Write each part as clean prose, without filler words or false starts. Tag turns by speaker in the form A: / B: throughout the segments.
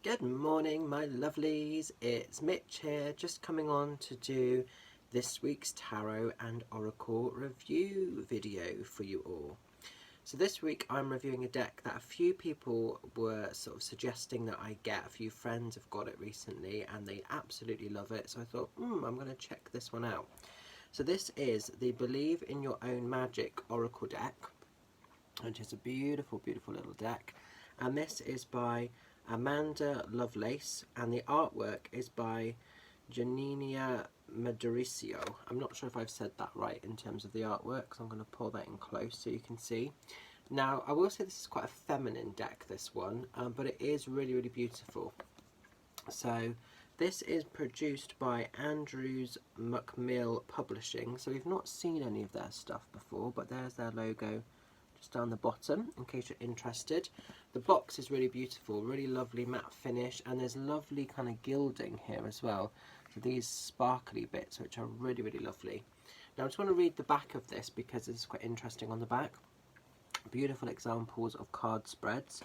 A: Good morning, my lovelies. It's Mitch here, just coming on to do this week's tarot and oracle review video for you all. So this week I'm reviewing a deck that a few people were sort of suggesting that I get. A few friends have got it recently and they absolutely love it, so I thought, I'm going to check this one out. So this is the Believe in Your Own Magic Oracle deck, which is a beautiful, beautiful little deck. And this is by Amanda Lovelace, and the artwork is by Janaina Medeiros. I'm not sure if I've said that right in terms of the artwork, so I'm going to pull that in close so you can see. Now, I will say this is quite a feminine deck, this one, but it is really, really beautiful. So this is produced by Andrews Macmill Publishing, so we've not seen any of their stuff before, but there's their logo just down the bottom in case you're interested. The box is really beautiful, really lovely matte finish, and there's lovely kind of gilding here as well. So these sparkly bits, which are really, really lovely. Now I just want to read the back of this because it's quite interesting on the back. Beautiful examples of card spreads,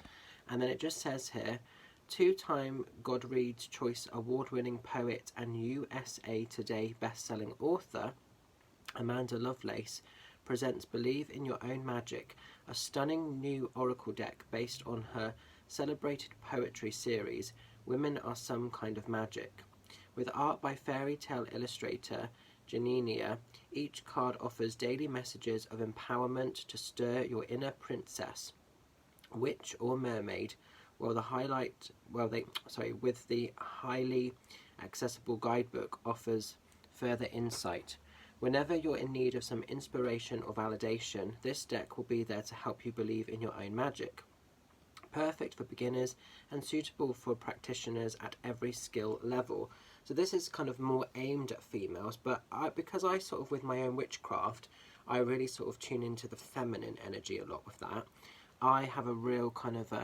A: and then it just says here, two-time Goodreads Choice Award-winning poet and USA Today best-selling author Amanda Lovelace presents Believe in Your Own Magic, a stunning new oracle deck based on her celebrated poetry series, Women Are Some Kind of Magic. With art by fairy tale illustrator Janaina, each card offers daily messages of empowerment to stir your inner princess, witch or mermaid, while the with the highly accessible guidebook offers further insight. Whenever you're in need of some inspiration or validation, this deck will be there to help you believe in your own magic. Perfect for beginners and suitable for practitioners at every skill level. So this is kind of more aimed at females, but because I sort of, with my own witchcraft, I really sort of tune into the feminine energy a lot with that. I have a real kind of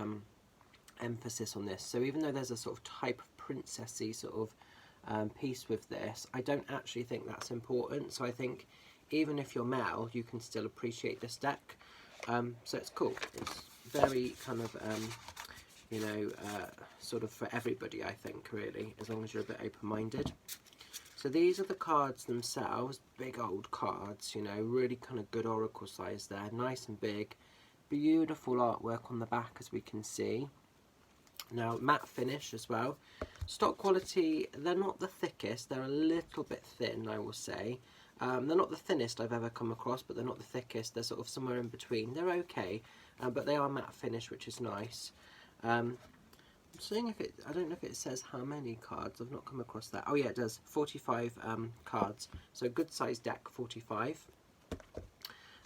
A: emphasis on this. So even though there's a sort of type of princessy sort of piece with this, I don't actually think that's important. So I think even if you're male, you can still appreciate this deck. So it's cool. It's very kind of sort of for everybody, I think, really, as long as you're a bit open-minded. So these are the cards themselves, big old cards, really kind of good oracle size there, nice and big, beautiful artwork on the back as we can see. Now, matte finish as well. Stock quality, they're not the thickest, they're a little bit thin, I will say. They're not the thinnest I've ever come across, but they're not the thickest, they're sort of somewhere in between. They're okay, but they are matte finish, which is nice. I'm seeing if it, I don't know if it says how many cards, I've not come across that. Oh yeah, it does, 45 cards, so good size deck, 45.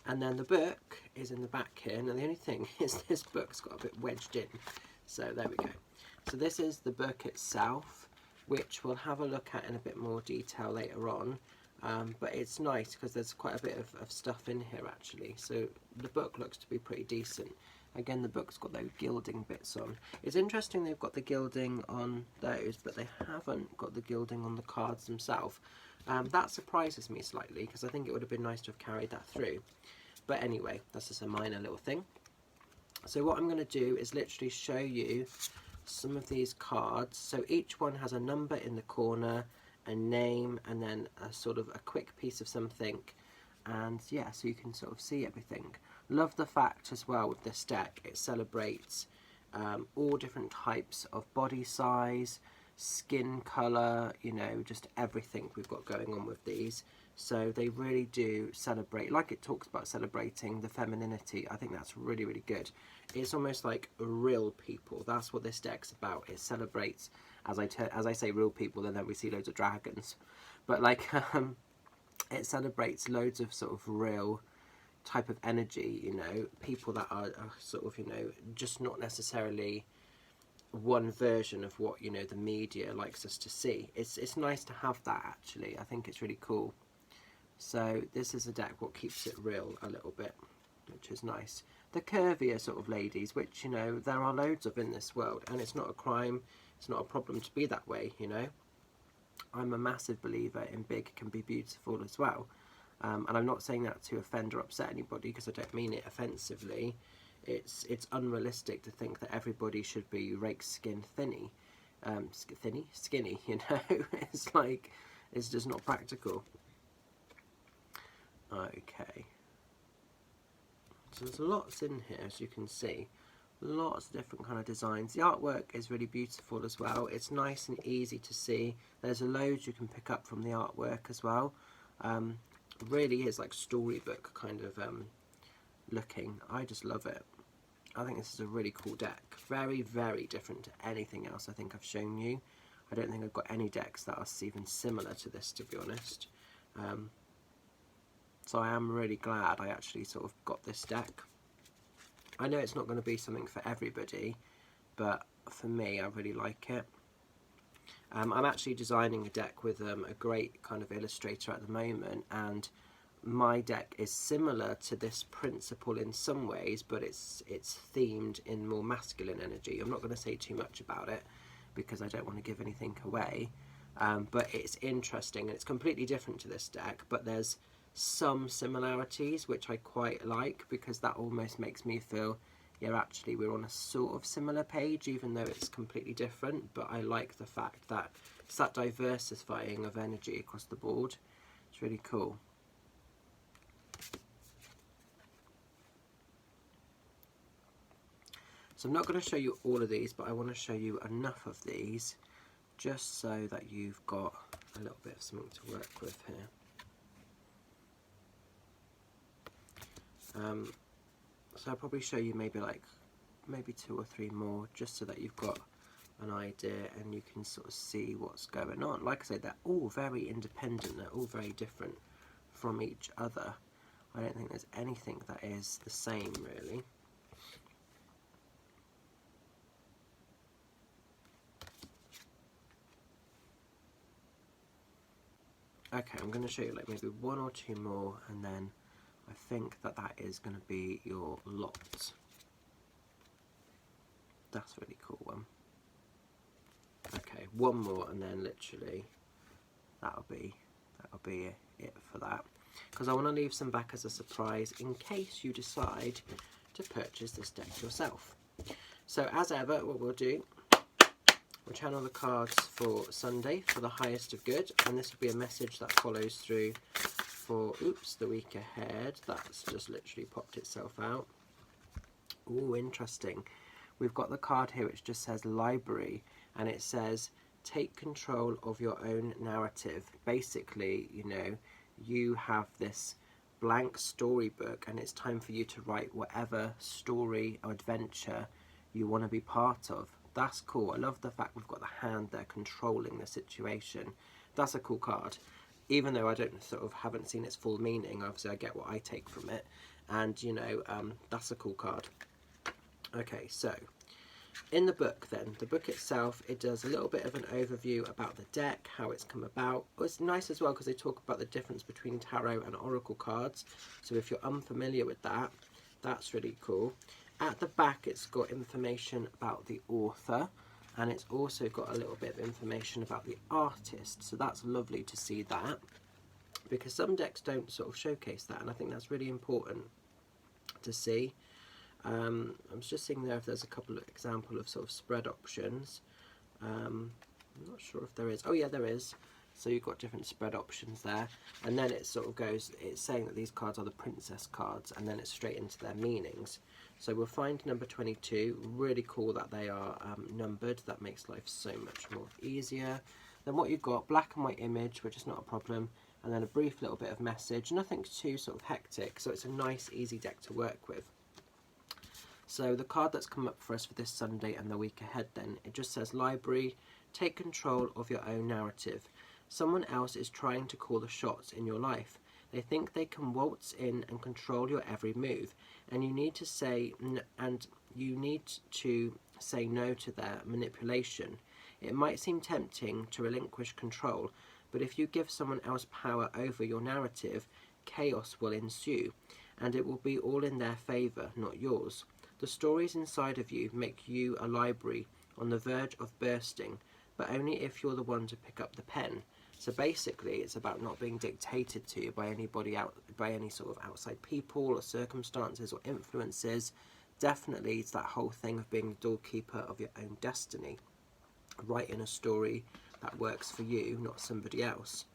A: And then the book is in the back here. Now the only thing is this book's got a bit wedged in. So there we go. So this is the book itself, which we'll have a look at in a bit more detail later on. But it's nice because there's quite a bit of stuff in here actually. So the book looks to be pretty decent. Again, the book's got those gilding bits on. It's interesting they've got the gilding on those, but they haven't got the gilding on the cards themselves. That surprises me slightly because I think it would have been nice to have carried that through. But anyway, that's just a minor little thing. So what I'm going to do is literally show you some of these cards. So each one has a number in the corner, a name, and then a sort of a quick piece of something. And yeah, so you can sort of see everything. Love the fact as well with this deck, it celebrates all different types of body size, skin colour, just everything we've got going on with these. So they really do celebrate, like it talks about celebrating the femininity. I think that's really, really good. It's almost like real people. That's what this deck's about. It celebrates, as I say real people, and then we see loads of dragons. But like, it celebrates loads of sort of real type of energy, people that are sort of, just not necessarily one version of what, the media likes us to see. It's nice to have that actually. I think it's really cool. So this is a deck what keeps it real a little bit, which is nice. The curvier sort of ladies, which, there are loads of in this world, and it's not a crime, it's not a problem to be that way, I'm a massive believer in big can be beautiful as well. And I'm not saying that to offend or upset anybody, because I don't mean it offensively. It's unrealistic to think that everybody should be rake skin thinny. skinny, you know. It's like, it's just not practical. Okay, so there's lots in here, as you can see. Lots of different kind of designs. The artwork is really beautiful as well. It's nice and easy to see. There's a load you can pick up from the artwork as well. Really is like storybook kind of looking. I just love it. I think this is a really cool deck. Very, very different to anything else I think I've shown you. I don't think I've got any decks that are even similar to this, to be honest. So I am really glad I actually sort of got this deck. I know it's not going to be something for everybody, but for me, I really like it. I'm actually designing a deck with a great kind of illustrator at the moment, and my deck is similar to this principle in some ways, but it's themed in more masculine energy. I'm not going to say too much about it because I don't want to give anything away, but it's interesting and it's completely different to this deck, but there's some similarities which I quite like, because that almost makes me feel, yeah, actually we're on a sort of similar page, even though it's completely different. But I like the fact that it's that diversifying of energy across the board. It's really cool. So I'm not going to show you all of these, but I want to show you enough of these just so that you've got a little bit of something to work with here. So I'll probably show you maybe 2 or 3 more, just so that you've got an idea and you can sort of see what's going on. Like I said, they're all very independent, they're all very different from each other. I don't think there's anything that is the same, really. Okay, I'm going to show you like maybe 1 or 2 more, and then I think that is going to be your lot. That's a really cool one. Okay, 1 more, and then literally that'll be it for that. Because I want to leave some back as a surprise in case you decide to purchase this deck yourself. So as ever, what we'll do, we'll channel the cards for Sunday for the highest of good, and this will be a message that follows through for, oops, the week ahead. That's just literally popped itself out. Ooh, interesting. We've got the card here which just says library, and it says take control of your own narrative. Basically, you know, you have this blank storybook and it's time for you to write whatever story or adventure you want to be part of. That's cool. I love the fact we've got the hand there controlling the situation. That's a cool card. Even though I haven't seen its full meaning, obviously I get what I take from it, and you know, that's a cool card. Okay, so in the book then, the book itself, it does a little bit of an overview about the deck, how it's come about. It's nice as well because they talk about the difference between tarot and oracle cards, so if you're unfamiliar with that, that's really cool. At the back it's got information about the author, and it's also got a little bit of information about the artist, so that's lovely to see that, because some decks don't sort of showcase that, and I think that's really important to see. I'm just seeing there if there's a couple of examples of sort of spread options. I'm not sure if there is. Oh yeah, there is. So you've got different spread options there, and then it sort of goes, it's saying that these cards are the princess cards, and then it's straight into their meanings. So we'll find number 22, really cool that they are numbered. That makes life so much more easier. Then what you've got, black and white image, which is not a problem, and then a brief little bit of message, nothing too sort of hectic, so it's a nice easy deck to work with. So the card that's come up for us for this Sunday and the week ahead then, it just says library, take control of your own narrative. Someone else is trying to call the shots in your life. They think they can waltz in and control your every move, and you need to say no to their manipulation. It might seem tempting to relinquish control, but if you give someone else power over your narrative, chaos will ensue, and it will be all in their favour, not yours. The stories inside of you make you a library on the verge of bursting, but only if you're the one to pick up the pen. So basically it's about not being dictated to by anybody by any sort of outside people or circumstances or influences. Definitely it's that whole thing of being the doorkeeper of your own destiny. writing a story that works for you, not somebody else.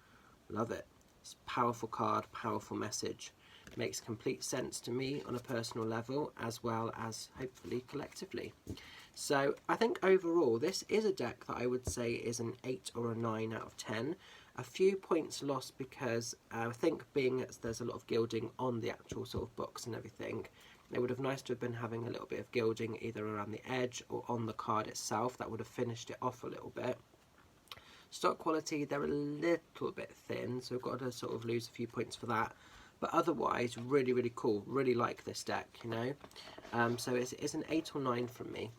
A: Love it. It's a powerful card, powerful message. Makes complete sense to me on a personal level as well as hopefully collectively. So I think overall this is a deck that I would say is an 8 or a 9 out of 10. A few points lost because I think being that there's a lot of gilding on the actual sort of books and everything, it would have nice to have been having a little bit of gilding either around the edge or on the card itself. That would have finished it off a little bit. Stock quality, they're a little bit thin, so we've got to sort of lose a few points for that. But otherwise, really, really cool. Really like this deck, you know. So it's an 8 or 9 from me.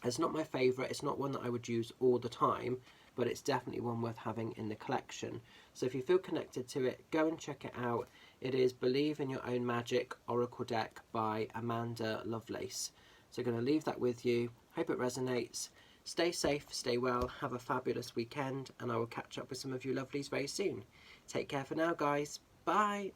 A: It's not my favourite. It's not one that I would use all the time, but it's definitely one worth having in the collection. So if you feel connected to it, go and check it out. It is Believe in Your Own Magic Oracle Deck by Amanda Lovelace. So I'm going to leave that with you. Hope it resonates. Stay safe, stay well, have a fabulous weekend, and I will catch up with some of you lovelies very soon. Take care for now, guys. Bye.